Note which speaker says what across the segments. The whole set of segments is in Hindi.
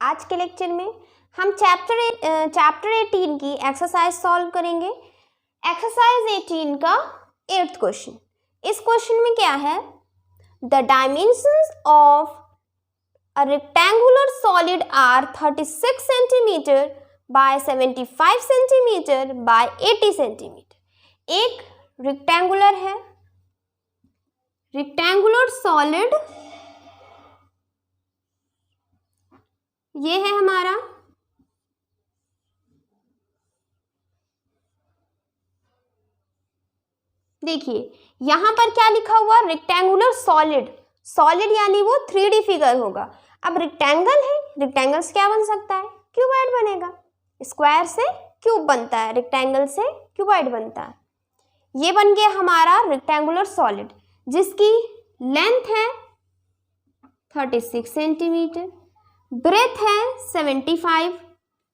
Speaker 1: आज के लेक्चर में हम चैप्टर 18 की एक्सरसाइज सॉल्व करेंगे। एक्सरसाइज 18 का 8th क्वेश्चन। इस क्वेश्चन में क्या है, the dimensions of a rectangular solid are 36 centimetre by 75 centimetre by 80 centimetre. एक रेक्टेंगुलर है, रेक्टेंगुलर सॉलिड ये है हमारा, देखिए यहां पर क्या लिखा हुआ, रेक्टेंगुलर सॉलिड। सॉलिड यानी वो 3D फिगर होगा। अब रेक्टेंगल है, रेक्टेंगल से क्या बन सकता है, क्यूबॉइड बनेगा। स्क्वायर से क्यूब बनता है, रेक्टेंगल से क्यूबॉइड बनता है। ये बन गया हमारा रेक्टेंगुलर सॉलिड जिसकी लेंथ है 36 सेंटीमीटर, ब्रेथ है 75,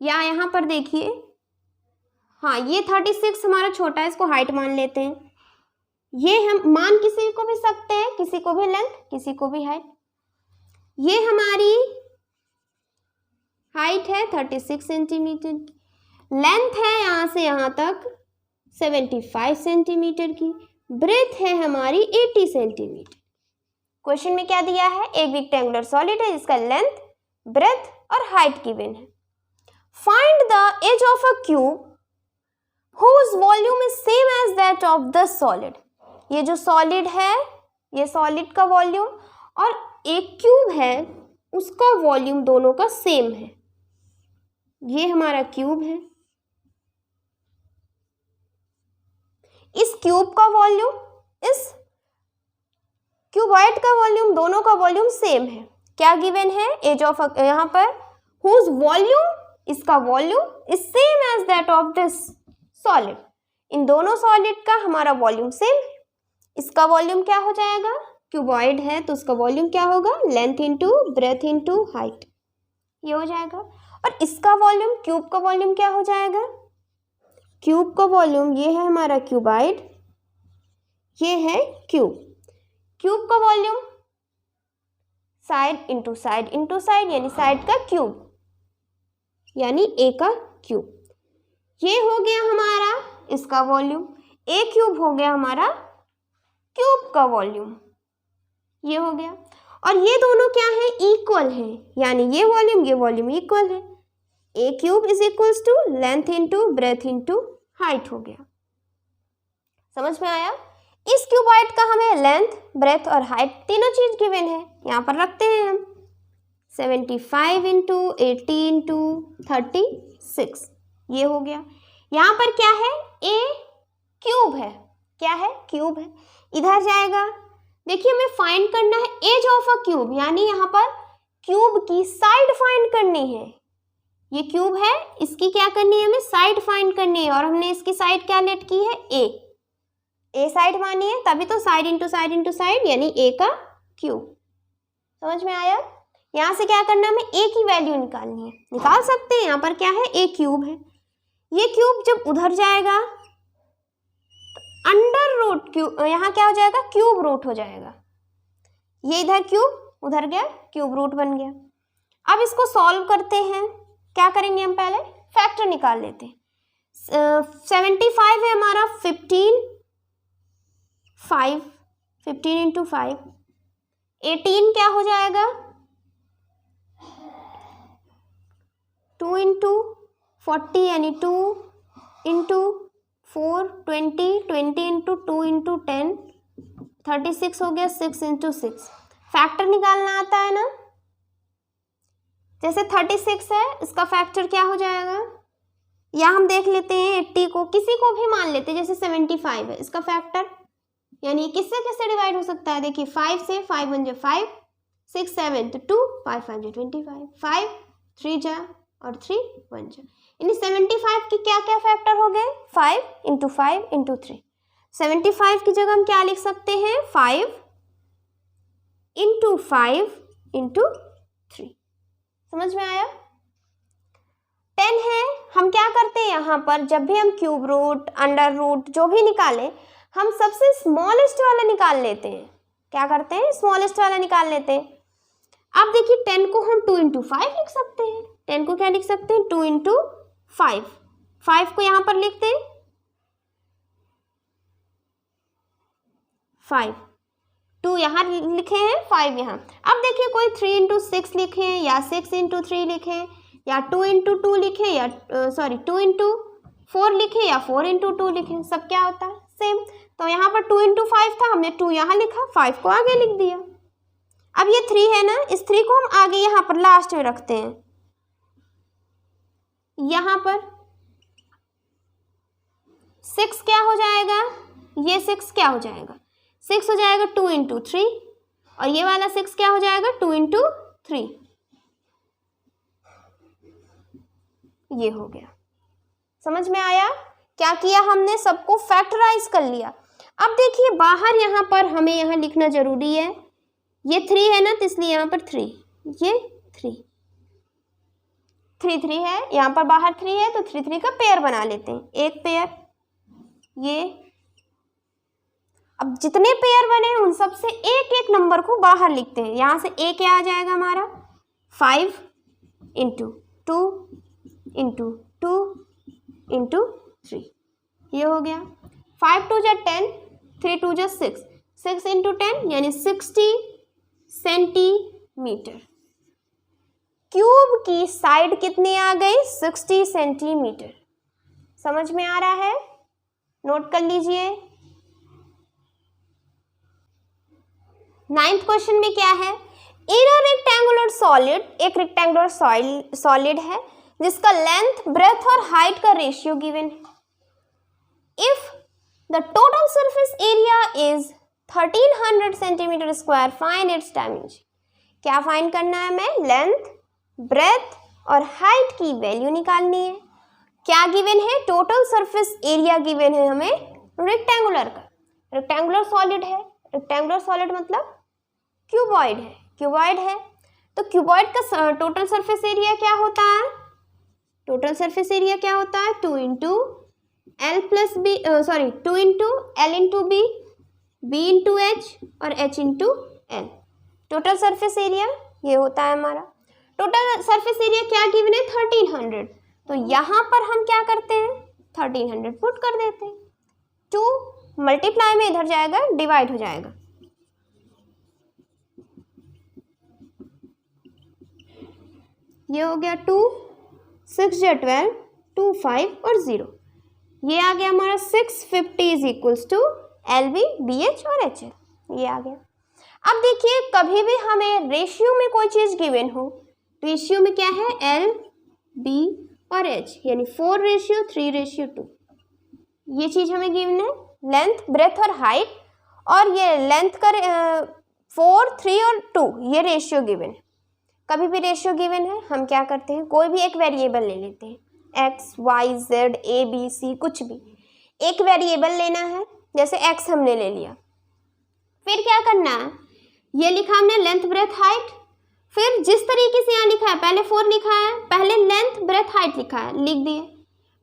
Speaker 1: या यहाँ पर देखिए, हाँ ये 36 हमारा छोटा है, इसको हाइट मान लेते हैं। ये हम मान किसी को भी सकते हैं, किसी को भी लेंथ, किसी को भी हाइट। ये हमारी हाइट है 36 सेंटीमीटर की, लेंथ है यहाँ से यहाँ तक 75 सेंटीमीटर की, ब्रेथ है हमारी 80 सेंटीमीटर। क्वेश्चन में क्या दिया है, एक रेक्टेंगुलर सॉलिड है जिसका लेंथ, ब्रेथ और हाइट गिवन है। Find the edge of a cube whose volume is same as that of the solid। ये जो सॉलिड है, ये सॉलिड का वॉल्यूम, और एक क्यूब है उसका वॉल्यूम दोनों का सेम है। ये हमारा क्यूब है, इस क्यूब का वॉल्यूम, इस क्यूबॉइड का वॉल्यूम, दोनों का वॉल्यूम सेम है। क्या गिवन है, एज ऑफ यहाँ पर whose volume, इसका volume is same as that of this solid. इन दोनों सॉलिड का हमारा वॉल्यूम सेम है। इसका वॉल्यूम क्या हो जाएगा, क्यूबॉइड है तो उसका वॉल्यूम क्या होगा, length into breadth into height, ये हो जाएगा। और इसका वॉल्यूम, क्यूब का वॉल्यूम क्या हो जाएगा, क्यूब का वॉल्यूम, ये है हमारा क्यूबॉइड, ये है क्यूब। क्यूब का volume side into side into side, यानी साइड का क्यूब, यानी ए का क्यूब। ये हो गया हमारा इसका वॉल्यूम, ए क्यूब हो गया हमारा क्यूब का वॉल्यूम, ये हो गया। और ये दोनों क्या है, इक्वल है, यानी ये वॉल्यूम इक्वल है। A cube is equals to length into breadth into height हो गया। समझ में आया। इस क्यूबॉइड का हमें लेंथ, ब्रेथ और हाइट तीनों चीज गिवन है, यहाँ पर रखते हैं हम 75 इंटू 80 इंटू 36, ये हो गया। यहाँ पर क्या है, ए क्यूब है, क्या है, क्यूब है। इधर जाएगा, देखिए हमें फाइंड करना है एज ऑफ अ क्यूब, यानी यहाँ पर क्यूब की साइड फाइंड करनी है। ये क्यूब है, इसकी क्या करनी है, हमें साइड फाइंड करनी है, और हमने इसकी साइड क्या लेट की है, ए साइड मानी है, तभी तो side into side into side, यानी ए का क्यूब। समझ में आया। यहाँ से क्या करना है, हमें ए की वैल्यू निकालनी है, निकाल सकते हैं। यहाँ पर क्या है, ए क्यूब है। ये क्यूब जब उधर जाएगा तो अंडर रूट क्यूब, यहाँ क्या हो जाएगा, क्यूब रूट हो जाएगा। ये इधर क्यूब, उधर गया क्यूब रूट बन गया। अब इसको सॉल्व करते हैं। क्या करेंगे, हम पहले फैक्टर निकाल लेते हैं। 75 है हमारा 15 इंटू 5, 18 क्या हो जाएगा, 2 इंटू 40 यानी 2 इंटू 4 20 इंटू 2 इंटू 10 36 हो गया, 6 इंटू 6। फैक्टर निकालना आता है ना, जैसे 36 है, इसका फैक्टर क्या हो जाएगा, या हम देख लेते हैं 80 को, किसी को भी मान लेते हैं, जैसे 75 है, इसका फैक्टर यानी किससे किससे डिवाइड हो सकता है, देखिए 5 से, 5 1 जा 5, 6 7 तो 2, 5 5 जा 25, 5 3 जा और 3 1 जा, यानी 75 के क्या क्या फैक्टर हो गए, 5 इंटू 5 इंटू 3। 75 की जगह हम क्या लिख सकते हैं, 5 इंटू 5 इंटू 3। समझ में आया। 10 है, हम क्या करते हैं, यहाँ पर जब भी हम क्यूब रूट, अंडर रूट जो भी निकालें, हम सबसे स्मॉलेस्ट वाला निकाल लेते हैं। क्या करते हैं, स्मॉलेस्ट वाला निकाल लेते हैं। अब देखिए 10 को हम 2 इंटू 5 लिख सकते हैं। 10 को क्या लिख सकते हैं? 2 इंटू 5। 5 को यहाँ पर लिखते हैं 5, 2 यहाँ लिखे हैं, 5 यहाँ। अब देखिए कोई 3 इंटू 6 लिखे या 6 इंटू 3 लिखे या 2 इंटू 2 लिखे या 2 इंटू 4 लिखे या 4 इंटू 2 लिखे, सब क्या होता है? सेम। तो यहाँ पर 2 इंटू 5 था, हमने 2 यहाँ लिखा, 5 को आगे लिख दिया। अब ये 3 है ना, इस 3 को हम आगे यहाँ पर लास्ट में रखते हैं। यहाँ पर 6 क्या हो जाएगा? ये 6 क्या हो जाएगा? 6 हो जाएगा 2 इंटू 3 और ये वाला 6 क्या हो जाएगा? 2 इंटू 3। ये हो गया। समझ में आया? क्या किया हमने? सबको फैक्टराइज कर लिया। अब देखिए बाहर यहाँ पर हमें यहाँ लिखना जरूरी है, ये 3 है ना, तो इसलिए यहाँ पर 3, ये 3 3 है, यहाँ पर बाहर 3 है तो 3 3 का पेयर बना लेते हैं, एक पेयर ये। अब जितने पेयर बने उन सब से एक एक नंबर को बाहर लिखते हैं। यहाँ से ए क्या आ जाएगा हमारा? 5 इंटू 2 इंटू 2 इंटू 3, ये हो गया। 5 2 जा 10, 3 2 जा 6, 6 इंटू 10 यानी 60 सेंटीमीटर। क्यूब की साइड कितनी आ गई? 60 सेंटीमीटर। समझ में आ रहा है? नोट कर लीजिए। 9th क्वेश्चन में क्या है? इन अ रेक्टेंगुलर सॉलिड, एक रेक्टेंगुलर सॉलिड है जिसका लेंथ, ब्रेथ और हाइट का रेशियो गिवन है। If the total surface area is 1300 centimetre square, find its dimension. क्या फाइंड करना है हमें? लेंथ, ब्रेथ और हाइट की वैल्यू निकालनी है। क्या गिवन है? टोटल सरफेस एरिया गिवन है हमें रेक्टेंगुलर का। रेक्टेंगुलर सॉलिड है, रेक्टेंगुलर सॉलिड मतलब क्यूबॉइड है, क्यूबॉइड है तो क्यूबॉइड का टोटल सरफेस एरिया क्या होता है? टोटल सरफेस एरिया क्या होता है? 2 into L plus B, 2 into L into B, B into H और H into L. Total surface area ये होता है हमारा। टोटल सरफेस एरिया क्या गिवन है? 1300। तो यहाँ पर हम क्या करते हैं? 1300 पुट कर देते हैं। 2 मल्टीप्लाई में इधर जाएगा, डिवाइड हो जाएगा। ये हो गया 2, 6 या 12, 2 5 और 0। ये आ गया हमारा 650 is equals to LV, BH और HL। ये आ गया। अब देखिए कभी भी हमें रेशियो में कोई चीज़ गिवन हो, रेशियो में क्या है? L, B और H, यानी 4:3:2। ये चीज़ हमें गिवन है, लेंथ, ब्रेथ और हाइट। और ये लेंथ का 4, 3 और 2 ये रेशियो गिवन है। कभी भी रेशियो गिवन है हम क्या करते हैं? कोई भी एक वेरिएबल ले लेते हैं, x, y, z, a, b, c, कुछ भी एक वेरिएबल लेना है। जैसे x हमने ले लिया, फिर क्या करना है? ये लिखा हमने लेंथ, ब्रेथ, हाइट। फिर जिस तरीके से यहाँ लिखा है, पहले 4 लिखा है, पहले लेंथ, ब्रेथ, हाइट लिखा है, लिख दिए।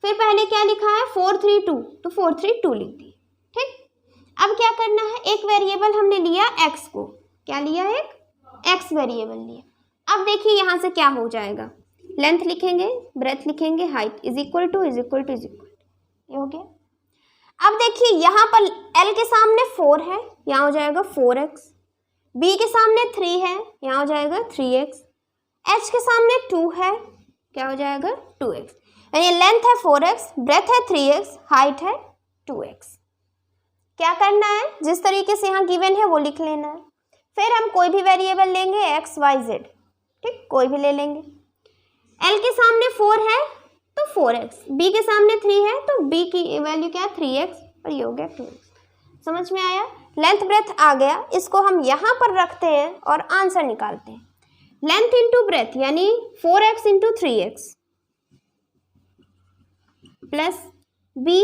Speaker 1: फिर पहले क्या लिखा है? 4 3 2, तो 4 3 2 लिख दिए। ठीक। अब क्या करना है? एक वेरिएबल हमने लिया x को, क्या लिया? एक x वेरिएबल लिया। अब देखिए यहाँ से क्या हो जाएगा? लेंथ लिखेंगे, ब्रेथ लिखेंगे, हाइट इज इक्वल टू ये हो गया। अब देखिए यहाँ पर L के सामने 4 है, यहाँ हो जाएगा 4x। B के सामने 3 है, यहाँ हो जाएगा 3x। H के सामने 2 है, क्या हो जाएगा? 2x। यानी लेंथ है 4x, ब्रेथ है 3x, हाइट है 2x। क्या करना है? जिस तरीके से यहाँ गिवन है वो लिख लेना है। फिर हम कोई भी वेरिएबल लेंगे, x, y, z, ठीक, कोई भी ले लेंगे। L के सामने 4 है तो 4x, B के सामने 3 है तो B की वैल्यू क्या है? 3x और ये हो गया 2x। समझ में आया? लेंथ, ब्रेथ आ गया, इसको हम यहाँ पर रखते हैं और आंसर निकालते हैं। लेंथ इंटू ब्रेथ यानी 4x into 3x plus B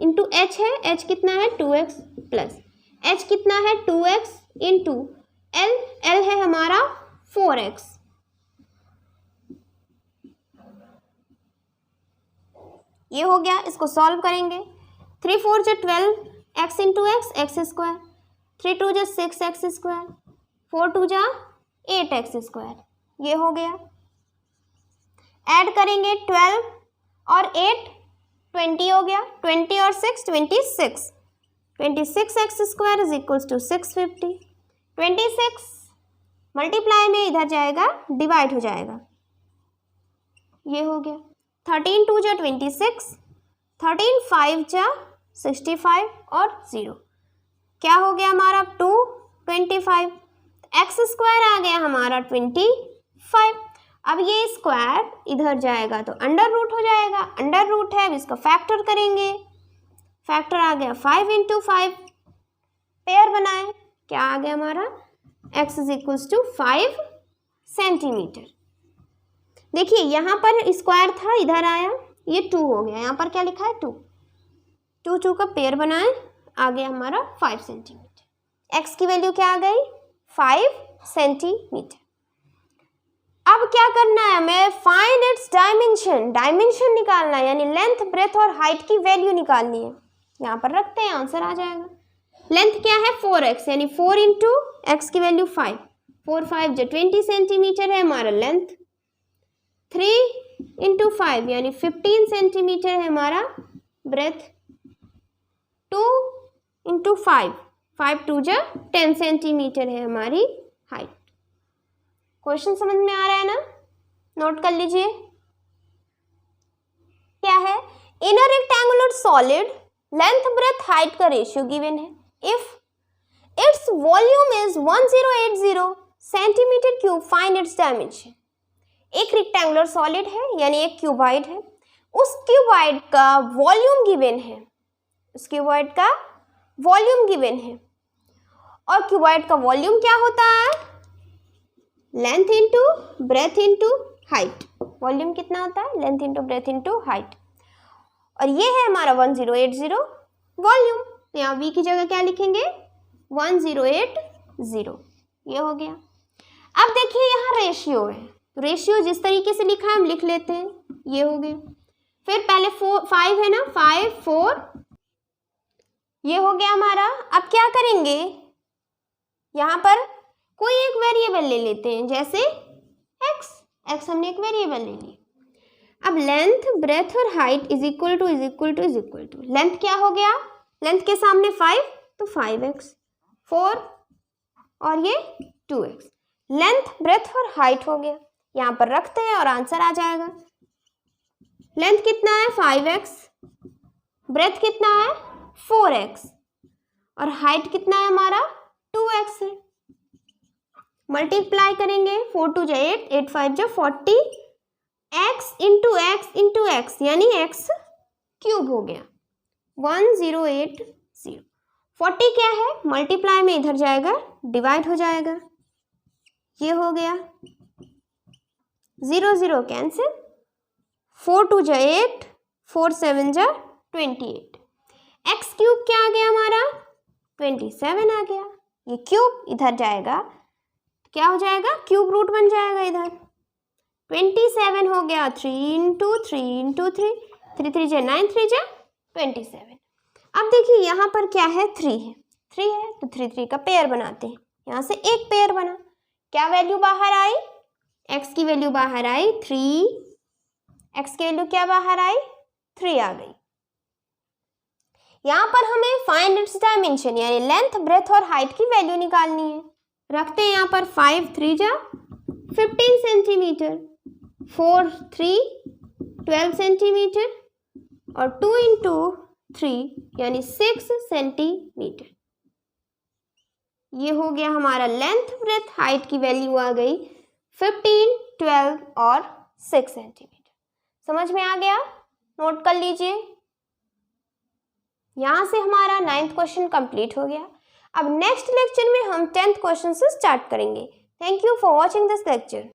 Speaker 1: into h है, h कितना है? 2x प्लस h कितना है? 2x इंटू L, L है हमारा 4x। ये हो गया, इसको सॉल्व करेंगे। 3 4 जा 12 x into x, x square. 3 2 जा 6 x स्क्वायर। 4 2 जा 8x²। ये हो गया। ऐड करेंगे 12 और 8 20 हो गया। 20 और 6 26। 26x² is equals to 650। 26 multiply में इधर जाएगा, डिवाइड हो जाएगा। ये हो गया। 13 2 जा 26, 13 5 जा 65 और 0 क्या हो गया हमारा 2 25। x² आ गया हमारा 25। अब ये स्क्वायर इधर जाएगा तो अंडर रूट हो जाएगा। अंडर रूट है, अब इसका फैक्टर करेंगे। फैक्टर आ गया 5 × 5। पेयर बनाए, क्या आ गया हमारा x is equals to 5 centimetre. देखिए यहाँ पर स्क्वायर था, इधर आया, ये 2 हो गया। यहाँ पर क्या लिखा है 2 2 2 का पेयर बनाए, आ गया हमारा 5 सेंटीमीटर। x की वैल्यू क्या आ गई 5 सेंटीमीटर। अब क्या करना है हमें, फाइंड इट्स डायमेंशन। डायमेंशन निकालना है, यानी लेंथ ब्रेथ और हाइट की वैल्यू निकालनी है। यहाँ पर रखते हैं, आंसर आ जाएगा। लेंथ क्या है 4x, यानी 4 × x की वैल्यू 5। 4 5 जो 20 सेंटीमीटर है हमारा लेंथ। 3 × 5 यानी 15 सेंटीमीटर है हमारा ब्रेथ। 2 × 5 5 2 जो 10 सेंटीमीटर है हमारी हाइट। क्वेश्चन समझ में आ रहा है ना, नोट कर लीजिए। क्या है, in a rectangular solid length breadth height का रेशियो गिवन है। If its volume is 1080 centimetre cube, find its dimension. एक रेक्टेंगुलर सॉलिड है, यानी एक क्यूबॉइड है। उस क्यूबॉइड का वॉल्यूम गिवन है। उस क्यूबॉइड का वॉल्यूम गिवन है। और क्यूबॉइड का वॉल्यूम क्या होता है, length into breadth into height. Volume कितना होता है, length into breadth into height. और ये है हमारा 1080 वॉल्यूम। तो यहाँ v की जगह क्या लिखेंगे 1080। ये हो गया। अब देखिए यहाँ रेशियो है, रेशियो जिस तरीके से लिखा है हम लिख लेते हैं। ये हो गया। फिर पहले 5 है ना, 5 4 ये हो गया हमारा। अब क्या करेंगे, यहाँ पर कोई एक वेरिएबल ले लेते हैं, जैसे x हमने एक वेरिएबल ले ली। अब लेंथ ब्रेथ और height is equal to length क्या हो गया, लेंथ के सामने 5 तो 5x, 4 और ये 2x। लेंथ ब्रेथ और हाइट हो गया। यहाँ पर रखते हैं और आंसर आ जाएगा। लेंथ कितना है 5x, ब्रेथ कितना है 4x और हाइट कितना है हमारा 2x है। मल्टीप्लाई करेंगे 4 2 जा 8, 8 5 जा 40, x इंटू एक्स यानी x क्यूब हो गया 1080। 40 क्या है, मल्टीप्लाई में इधर जाएगा, डिवाइड हो जाएगा। ये हो गया 0 0 कैंसिल। 4 2 जा 8, 4 7 जा 28। x क्यूब क्या आ गया हमारा 27 आ गया। ये क्यूब इधर जाएगा, क्या हो जाएगा, क्यूब रूट बन जाएगा इधर। 27 हो गया 3 × 3 × 3, 3 3 जा 9, 3 जा 27। अब देखिए यहाँ पर क्या है 3 है तो 3 3 का पेयर बनाते हैं। यहाँ से एक पेयर बना, क्या वैल्यू बाहर आई, x की वैल्यू बाहर आई 3, x की वैल्यू क्या बाहर आई 3 आ गई। यहाँ पर हमें फाइंड इट्स डायमेंशन यानी लेंथ ब्रेथ और हाइट की वैल्यू निकालनी है। रखते हैं यहाँ पर 5 3 जा 15 सेंटीमीटर, 4 3 12 सेंटीमीटर और 2 × 3 यानी 6 सेंटीमीटर। ये हो गया हमारा लेंथ ब्रेथ हाइट की वैल्यू आ गई 15 12 और 6 सेंटीमीटर। समझ में आ गया, नोट कर लीजिए। यहाँ से हमारा 9th क्वेश्चन कंप्लीट हो गया। अब नेक्स्ट लेक्चर में हम 10th क्वेश्चन से स्टार्ट करेंगे। Thank you for watching this lecture.